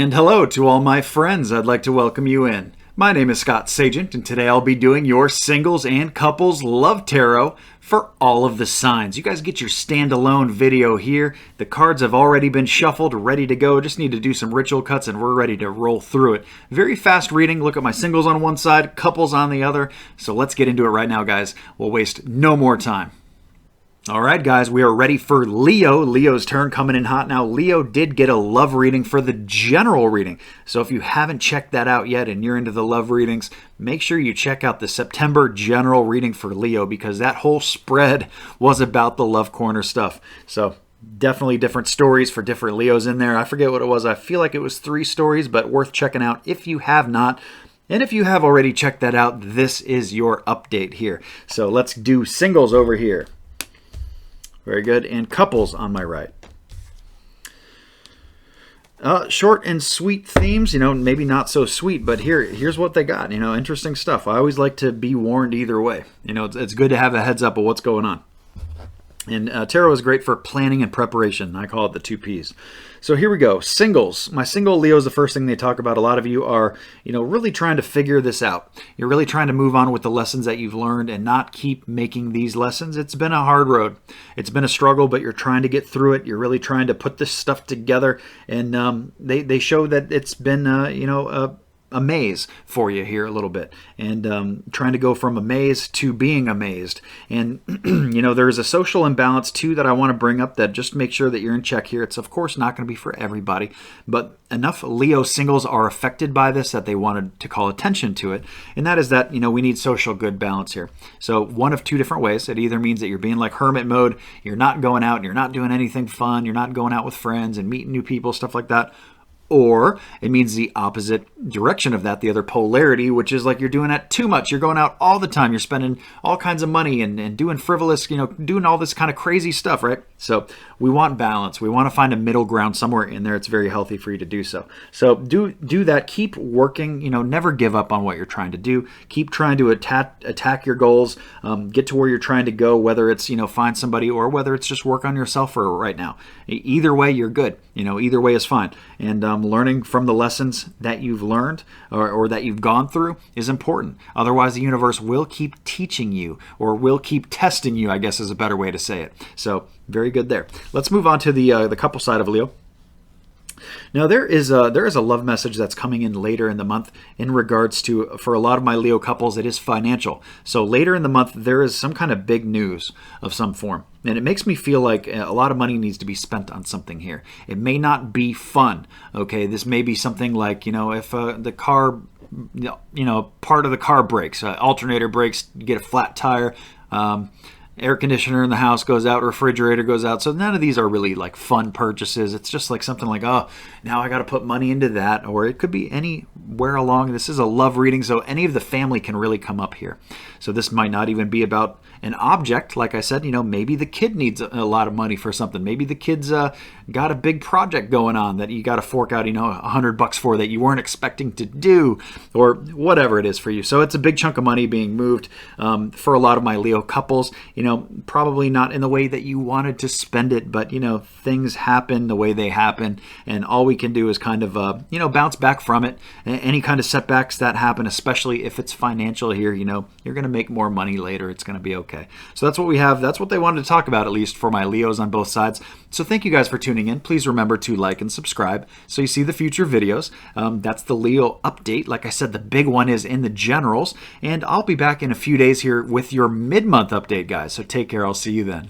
And hello to all my friends. I'd like to welcome you in. My name is Scott Sagent, and today I'll be doing your singles and couples love tarot for all of the signs. You guys get your standalone video here. The cards have already been shuffled, ready to go. Just need to do some ritual cuts and we're ready to roll through it. Very fast reading. Look at my singles on one side, couples on the other. So let's get into it right now, guys. We'll waste no more time. All right, guys, we are ready for Leo. Leo's turn coming in hot now. Leo did get a love reading for the general reading. So if you haven't checked that out yet and you're into the love readings, make sure you check out the September general reading for Leo because that whole spread was about the Love Corner stuff. So definitely different stories for different Leos in there. I forget what it was. I feel like it was 3 stories, but worth checking out if you have not. And if you have already checked that out, this is your update here. So let's do singles over here. Very good. And couples on my right. Short and sweet themes, maybe not so sweet, but here's what they got. Interesting stuff. I always like to be warned either way. It's good to have a heads up of what's going on. And tarot is great for planning and preparation. I call it the 2 Ps. So here we go. Singles. My single Leo is the first thing they talk about. A lot of you are, really trying to figure this out. You're really trying to move on with the lessons that you've learned and not keep making these lessons. It's been a hard road. It's been a struggle, but you're trying to get through it. You're really trying to put this stuff together. And they show that it's been, a maze for you here a little bit, and trying to go from a maze to being amazed. And there's a social imbalance too that I want to bring up that just make sure that you're in check here. It's of course not going to be for everybody, but enough Leo singles are affected by this that they wanted to call attention to it, and that is that we need social good balance here. So one of 2 different ways. It either means that you're being like hermit mode, you're not going out and you're not doing anything fun, you're not going out with friends and meeting new people, stuff like that. Or it means the opposite direction of that, the other polarity, which is like you're doing that too much. You're going out all the time. You're spending all kinds of money and doing frivolous, doing all this kind of crazy stuff, right? So we want balance. We want to find a middle ground somewhere in there. It's very healthy for you to do so. So do that. Keep working. Never give up on what you're trying to do. Keep trying to attack your goals. Get to where you're trying to go, whether it's, find somebody or whether it's just work on yourself for right now. Either way, you're good. Either way is fine. And learning from the lessons that you've learned or that you've gone through is important. Otherwise, the universe will keep teaching you or will keep testing you, I guess is a better way to say it. So very good there. Let's move on to the couple side of Leo. Now there is a love message that's coming in later in the month in regards to, for a lot of my Leo couples, it is financial. So later in the month, there is some kind of big news of some form. And it makes me feel like a lot of money needs to be spent on something here. It may not be fun, okay? This may be something like, if the car, part of the car breaks, alternator breaks, you get a flat tire, air conditioner in the house goes out, refrigerator goes out. So none of these are really like fun purchases. It's just like something like, oh, now I got to put money into that. Or it could be anywhere along. This is a love reading, so any of the family can really come up here. So this might not even be about an object. Like I said, maybe the kid needs a lot of money for something. Maybe the kid's got a big project going on that you got to fork out, $100 for that you weren't expecting to do, or whatever it is for you. So it's a big chunk of money being moved for a lot of my Leo couples. Probably not in the way that you wanted to spend it, but things happen the way they happen, and all we can do is kind of bounce back from it. Any kind of setbacks that happen, especially if it's financial here, you're going to make more money later. It's going to be okay. So that's what we have. That's what they wanted to talk about, at least for my Leos on both sides. So thank you guys for tuning in. Please remember to like and subscribe so you see the future videos. That's the Leo update. Like I said, the big one is in the generals, and I'll be back in a few days here with your mid-month update, guys. So take care. I'll see you then.